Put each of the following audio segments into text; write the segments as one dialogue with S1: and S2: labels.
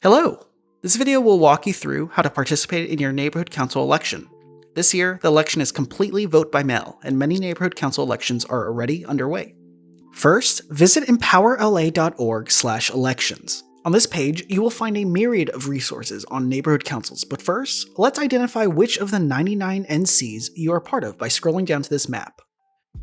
S1: Hello! This video will walk you through how to participate in your neighborhood council election. This year, the election is completely vote by mail, and many neighborhood council elections are already underway. First, visit empowerla.org/elections. On this page, you will find a myriad of resources on neighborhood councils, but first, let's identify which of the 99 NCs you are part of by scrolling down to this map.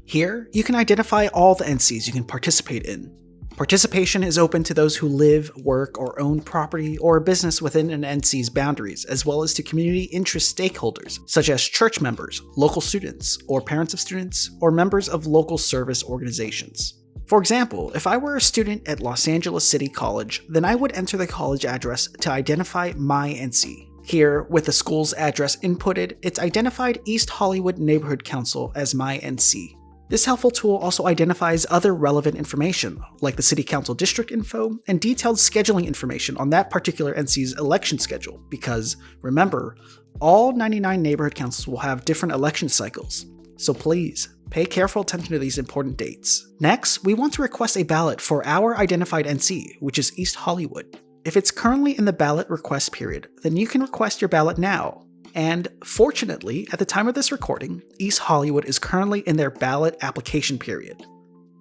S1: Here, you can identify all the NCs you can participate in. Participation is open to those who live, work, or own property or a business within an NC's boundaries, as well as to community interest stakeholders, such as church members, local students, or parents of students, or members of local service organizations. For example, if I were a student at Los Angeles City College, then I would enter the college address to identify my NC. Here, with the school's address inputted, it's identified East Hollywood Neighborhood Council as my NC. This helpful tool also identifies other relevant information, like the City Council district info and detailed scheduling information on that particular NC's election schedule, because, remember, all 99 neighborhood councils will have different election cycles, so please, pay careful attention to these important dates. Next, we want to request a ballot for our identified NC, which is East Hollywood. If it's currently in the ballot request period, then you can request your ballot now. And fortunately, at the time of this recording, East Hollywood is currently in their ballot application period.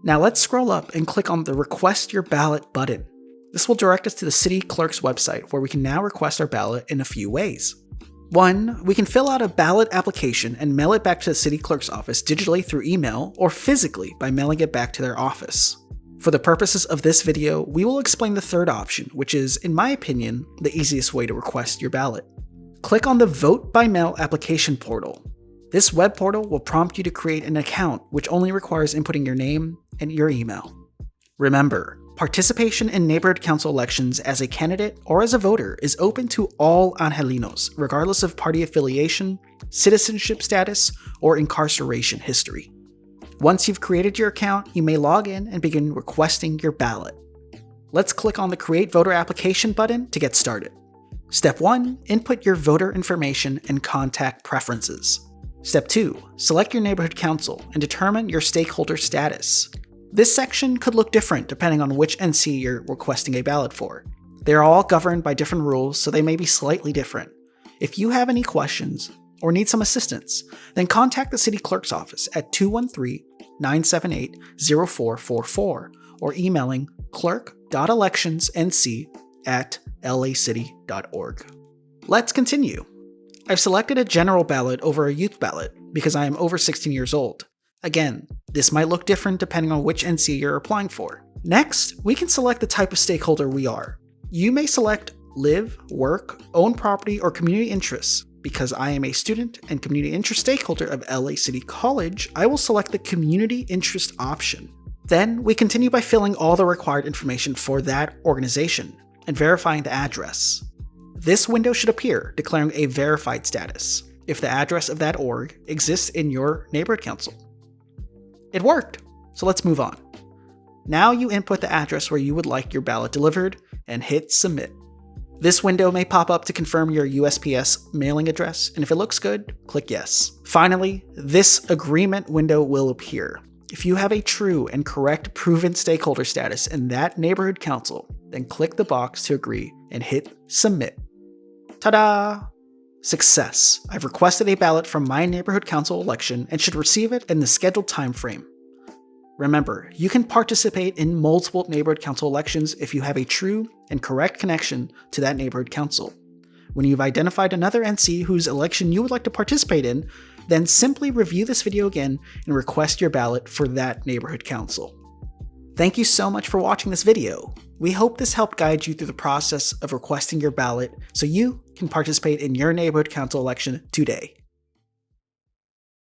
S1: Now let's scroll up and click on the Request Your Ballot button. This will direct us to the city clerk's website, where we can now request our ballot in a few ways. 1. We can fill out a ballot application and mail it back to the city clerk's office digitally through email or physically by mailing it back to their office. For the purposes of this video, we will explain the third option, which is, in my opinion, the easiest way to request your ballot. Click on the Vote-By-Mail application portal. This web portal will prompt you to create an account, which only requires inputting your name and your email. Remember, participation in neighborhood council elections as a candidate or as a voter is open to all Angelinos, regardless of party affiliation, citizenship status, or incarceration history. Once you've created your account, you may log in and begin requesting your ballot. Let's click on the Create Voter Application button to get started. Step 1. Input your voter information and contact preferences. Step 2. Select your neighborhood council and determine your stakeholder status. This section could look different depending on which NC you're requesting a ballot for. They are all governed by different rules, so they may be slightly different. If you have any questions or need some assistance, then contact the city clerk's office at 213-978-0444 or emailing clerk.electionsnc@lacity.org. Let's continue. I've selected a general ballot over a youth ballot because I am over 16 years old. Again, this might look different depending on which NC you're applying for. Next, we can select the type of stakeholder we are. You may select live, work, own property, or community interests. Because I am a student and community interest stakeholder of LA City College, I will select the community interest option. Then we continue by filling all the required information for that organization and verifying the address. This window should appear, declaring a verified status if the address of that org exists in your neighborhood council. It worked, so let's move on. Now you input the address where you would like your ballot delivered and hit submit. This window may pop up to confirm your USPS mailing address, and if it looks good, click yes. Finally, this agreement window will appear. If you have a true and correct proven stakeholder status in that neighborhood council, then click the box to agree and hit submit. Ta-da! Success! I've requested a ballot from my neighborhood council election and should receive it in the scheduled time frame. Remember, you can participate in multiple neighborhood council elections if you have a true and correct connection to that neighborhood council. When you've identified another NC whose election you would like to participate in, then simply review this video again and request your ballot for that neighborhood council. Thank you so much for watching this video. We hope this helped guide you through the process of requesting your ballot so you can participate in your neighborhood council election today.